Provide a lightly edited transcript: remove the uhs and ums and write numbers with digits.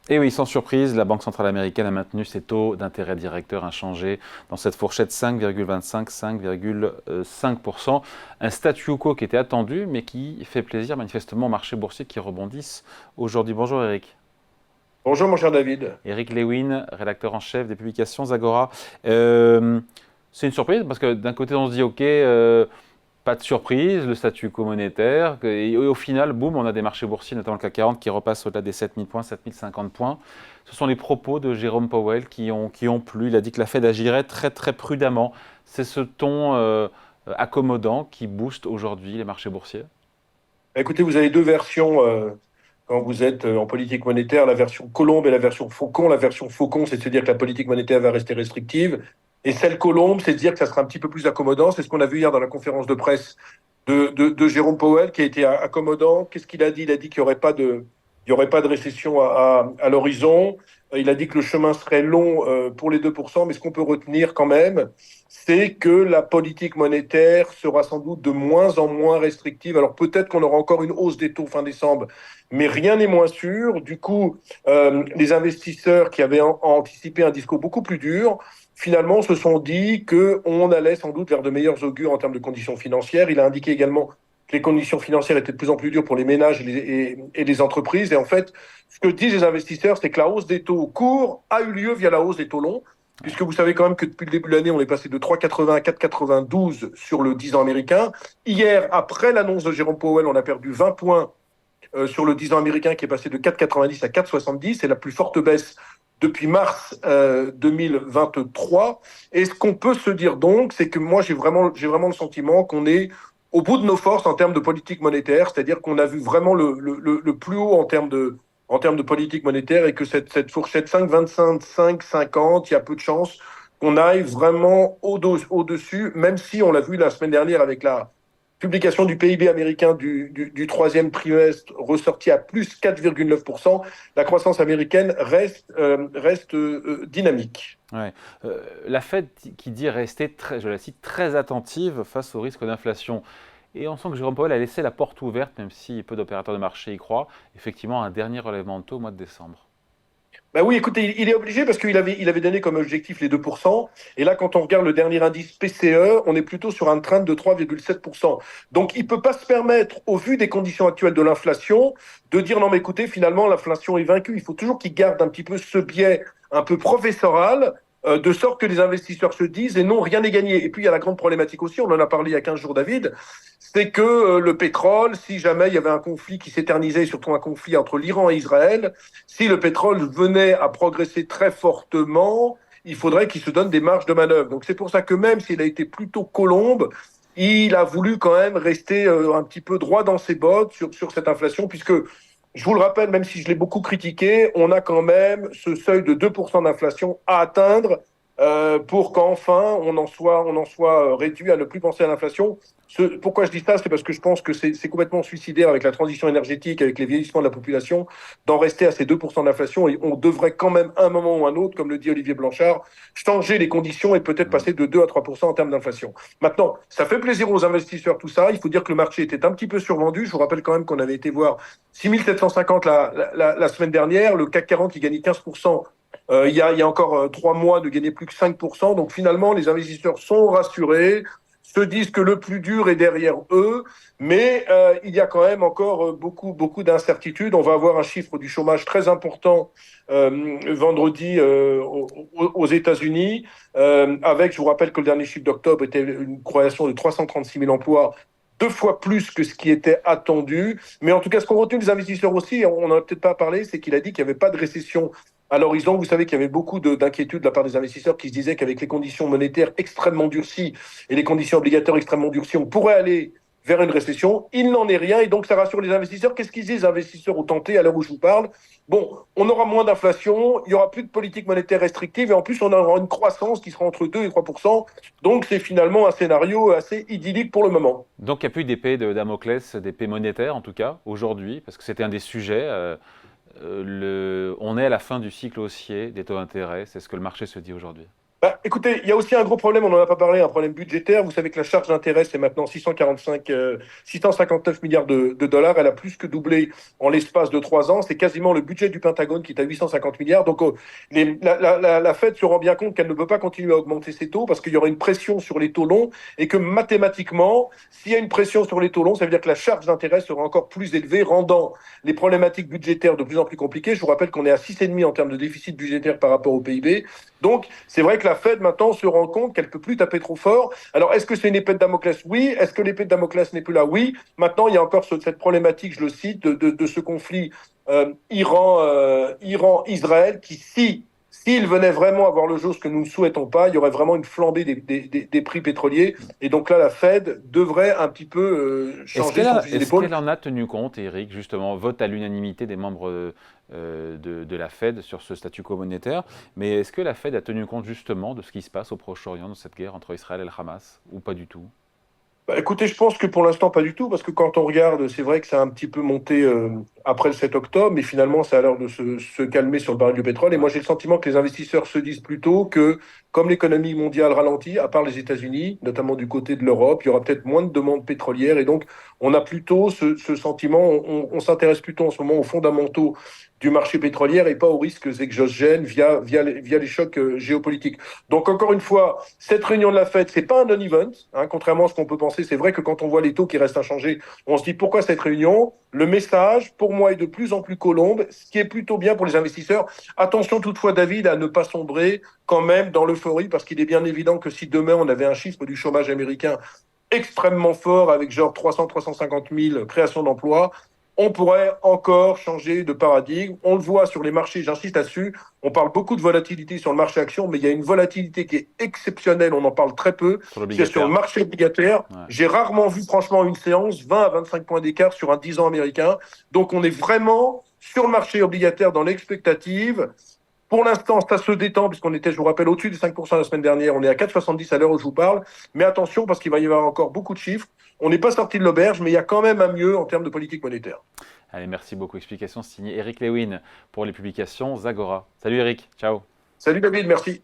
Et oui, sans surprise, la Banque centrale américaine a maintenu ses taux d'intérêt directeurs inchangés dans cette fourchette 5,25-5,5%. Un statu quo qui était attendu, mais qui fait plaisir manifestement aux marchés boursiers qui rebondissent aujourd'hui. Bonjour Eric. Bonjour mon cher David. Eric Lewin, rédacteur en chef des publications Zagora. Euh, c'est une surprise parce que d'un côté on se dit ok, pas de surprise, le statu quo monétaire. Et au final, boum, on a des marchés boursiers, notamment le CAC 40, qui repasse au-delà des 7000 points, 7050 points. Ce sont les propos de Jérôme Powell qui ont plu. Il a dit que la Fed agirait très très prudemment. C'est ce ton accommodant qui booste aujourd'hui les marchés boursiers. Écoutez, vous avez deux versions quand vous êtes en politique monétaire, la version Colombe et la version Faucon. La version Faucon, c'est de se dire que la politique monétaire va rester restrictive. Et celle Colombe, c'est de dire que ça sera un petit peu plus accommodant. C'est ce qu'on a vu hier dans la conférence de presse de Jérôme Powell, qui a été accommodant. Qu'est-ce qu'il a dit? Il a dit qu'il n'y aurait pas de récession à l'horizon. Il a dit que le chemin serait long pour les 2%, mais ce qu'on peut retenir quand même, c'est que la politique monétaire sera sans doute de moins en moins restrictive. Alors peut-être qu'on aura encore une hausse des taux fin décembre, mais rien n'est moins sûr. Du coup, les investisseurs qui avaient anticipé un discours beaucoup plus dur, finalement se sont dit qu'on allait sans doute vers de meilleurs augures en termes de conditions financières. Il a indiqué également que les conditions financières étaient de plus en plus dures pour les ménages et les entreprises. Et en fait, ce que disent les investisseurs, c'est que la hausse des taux courts a eu lieu via la hausse des taux longs, puisque vous savez quand même que depuis le début de l'année, on est passé de 3,80 à 4,92 sur le 10 ans américain. Hier, après l'annonce de Jérôme Powell, on a perdu 20 points sur le 10 ans américain qui est passé de 4,90 à 4,70. C'est la plus forte baisse depuis mars 2023. Et ce qu'on peut se dire donc, c'est que moi, j'ai vraiment le sentiment qu'on est au bout de nos forces en termes de politique monétaire, c'est-à-dire qu'on a vu vraiment le plus haut en termes de politique monétaire et que cette fourchette 5,25, 5,50, il y a peu de chances qu'on aille vraiment au-dessus, même si on l'a vu la semaine dernière avec la publication du PIB américain du troisième trimestre ressorti à plus 4,9%, la croissance américaine reste dynamique. Ouais. La Fed qui dit rester, très, je la cite, très attentive face au risque d'inflation. Et on sent que Jérôme Powell a laissé la porte ouverte, même si peu d'opérateurs de marché y croient, effectivement, un dernier relèvement de taux au mois de décembre. Ben oui, écoutez, il est obligé parce qu'il avait donné comme objectif les 2%. Et là, quand on regarde le dernier indice PCE, on est plutôt sur un trend de 3,7%. Donc, il ne peut pas se permettre, au vu des conditions actuelles de l'inflation, de dire non, mais écoutez, finalement, l'inflation est vaincue. Il faut toujours qu'il garde un petit peu ce biais un peu professoral, de sorte que les investisseurs se disent, et non, rien n'est gagné. Et puis, il y a la grande problématique aussi, on en a parlé il y a 15 jours, David, c'est que le pétrole, si jamais il y avait un conflit qui s'éternisait, surtout un conflit entre l'Iran et Israël, si le pétrole venait à progresser très fortement, il faudrait qu'il se donne des marges de manœuvre. Donc c'est pour ça que même s'il a été plutôt colombe, il a voulu quand même rester un petit peu droit dans ses bottes sur cette inflation, puisque, je vous le rappelle, même si je l'ai beaucoup critiqué, on a quand même ce seuil de 2% d'inflation à atteindre pour qu'enfin on en soit réduit à ne plus penser à l'inflation. Pourquoi je dis ça? C'est parce que je pense que c'est complètement suicidaire avec la transition énergétique, avec les vieillissements de la population, d'en rester à ces 2% d'inflation. Et on devrait quand même, à un moment ou un autre, comme le dit Olivier Blanchard, changer les conditions et peut-être passer de 2 à 3% en termes d'inflation. Maintenant, ça fait plaisir aux investisseurs, tout ça. Il faut dire que le marché était un petit peu survendu. Je vous rappelle quand même qu'on avait été voir 6750 la semaine dernière, le CAC 40 qui gagnait 15%. Il y a encore 3 mois de gagner plus que 5%. Donc finalement, les investisseurs sont rassurés, se disent que le plus dur est derrière eux, mais il y a quand même encore beaucoup, beaucoup d'incertitudes. On va avoir un chiffre du chômage très important vendredi aux États-Unis, avec, je vous rappelle que le dernier chiffre d'octobre était une création de 336 000 emplois, 2 fois plus que ce qui était attendu. Mais en tout cas, ce qu'ont retenu les investisseurs aussi, on n'en a peut-être pas parlé, c'est qu'il a dit qu'il n'y avait pas de récession à l'horizon. Vous savez qu'il y avait beaucoup d'inquiétudes de la part des investisseurs qui se disaient qu'avec les conditions monétaires extrêmement durcies et les conditions obligatoires extrêmement durcies, on pourrait aller vers une récession. Il n'en est rien et donc ça rassure les investisseurs. Qu'est-ce qu'ils disent, les investisseurs, au tenté à l'heure où je vous parle? Bon, on aura moins d'inflation, il n'y aura plus de politique monétaire restrictive et en plus on aura une croissance qui sera entre 2 et 3%. Donc c'est finalement un scénario assez idyllique pour le moment. Donc il n'y a plus d'épée de Damoclès, d'épée monétaire en tout cas, aujourd'hui, parce que c'était un des sujets. On est à la fin du cycle haussier des taux d'intérêt, c'est ce que le marché se dit aujourd'hui. Bah, écoutez, il y a aussi un gros problème, on n'en a pas parlé, un problème budgétaire. Vous savez que la charge d'intérêt, c'est maintenant 659 milliards de dollars. Elle a plus que doublé en l'espace de 3 ans. C'est quasiment le budget du Pentagone qui est à 850 milliards. Donc, la Fed se rend bien compte qu'elle ne peut pas continuer à augmenter ses taux parce qu'il y aura une pression sur les taux longs et que mathématiquement, s'il y a une pression sur les taux longs, ça veut dire que la charge d'intérêt sera encore plus élevée, rendant les problématiques budgétaires de plus en plus compliquées. Je vous rappelle qu'on est à 6,5 en termes de déficit budgétaire par rapport au PIB. Donc, c'est vrai que la Fed maintenant se rend compte qu'elle ne peut plus taper trop fort. Alors, est-ce que c'est une épée de Damoclès? Oui. Est-ce que l'épée de Damoclès n'est plus là? Oui. Maintenant, il y a encore cette problématique, je le cite, de ce conflit Iran-Israël qui, s'il venait vraiment avoir le jour, ce que nous ne souhaitons pas, il y aurait vraiment une flambée des prix pétroliers. Et donc là, la Fed devrait un petit peu changer son fusil Est-ce d'épaule. qu'elle en a tenu compte, Eric, justement, vote à l'unanimité des membres de la Fed sur ce statu quo monétaire, mais est-ce que la Fed a tenu compte justement de ce qui se passe au Proche-Orient, dans cette guerre entre Israël et le Hamas, ou pas du tout? Bah, écoutez, je pense que pour l'instant, pas du tout, parce que quand on regarde, c'est vrai que ça a un petit peu monté après le 7 octobre, mais finalement, ça a l'air de se calmer sur le baril du pétrole. Et moi, Ouais. j'ai le sentiment que les investisseurs se disent plutôt que, comme l'économie mondiale ralentit, à part les États-Unis, notamment du côté de l'Europe, il y aura peut-être moins de demandes pétrolières. Et donc, on a plutôt ce sentiment, on s'intéresse plutôt en ce moment aux fondamentaux du marché pétrolier et pas aux risques exogènes via les chocs géopolitiques. Donc, encore une fois, cette réunion de la Fed, c'est pas un non-event, hein, contrairement à ce qu'on peut penser. C'est vrai que quand on voit les taux qui restent inchangés, on se dit pourquoi cette réunion? Le message, pour moi, est de plus en plus colombe, ce qui est plutôt bien pour les investisseurs. Attention toutefois, David, à ne pas sombrer quand même dans l'euphorie, parce qu'il est bien évident que si demain on avait un chiffre du chômage américain extrêmement fort, avec genre 300-350 000 créations d'emplois, on pourrait encore changer de paradigme. On le voit sur les marchés, j'insiste là-dessus. On parle beaucoup de volatilité sur le marché action, mais il y a une volatilité qui est exceptionnelle, on en parle très peu. Sur C'est sur le l'obligataire. marché obligataire. Ouais. J'ai rarement vu franchement une séance 20 à 25 points d'écart sur un 10 ans américain. Donc on est vraiment sur le marché obligataire dans l'expectative. Pour l'instant, ça se détend, puisqu'on était, je vous rappelle, au-dessus des 5% la semaine dernière. On est à 4,70 à l'heure où je vous parle. Mais attention, parce qu'il va y avoir encore beaucoup de chiffres. On n'est pas sorti de l'auberge, mais il y a quand même un mieux en termes de politique monétaire. Allez, merci beaucoup. Explication signée Eric Lewin pour les publications Zagora. Salut Eric, ciao. Salut David, merci.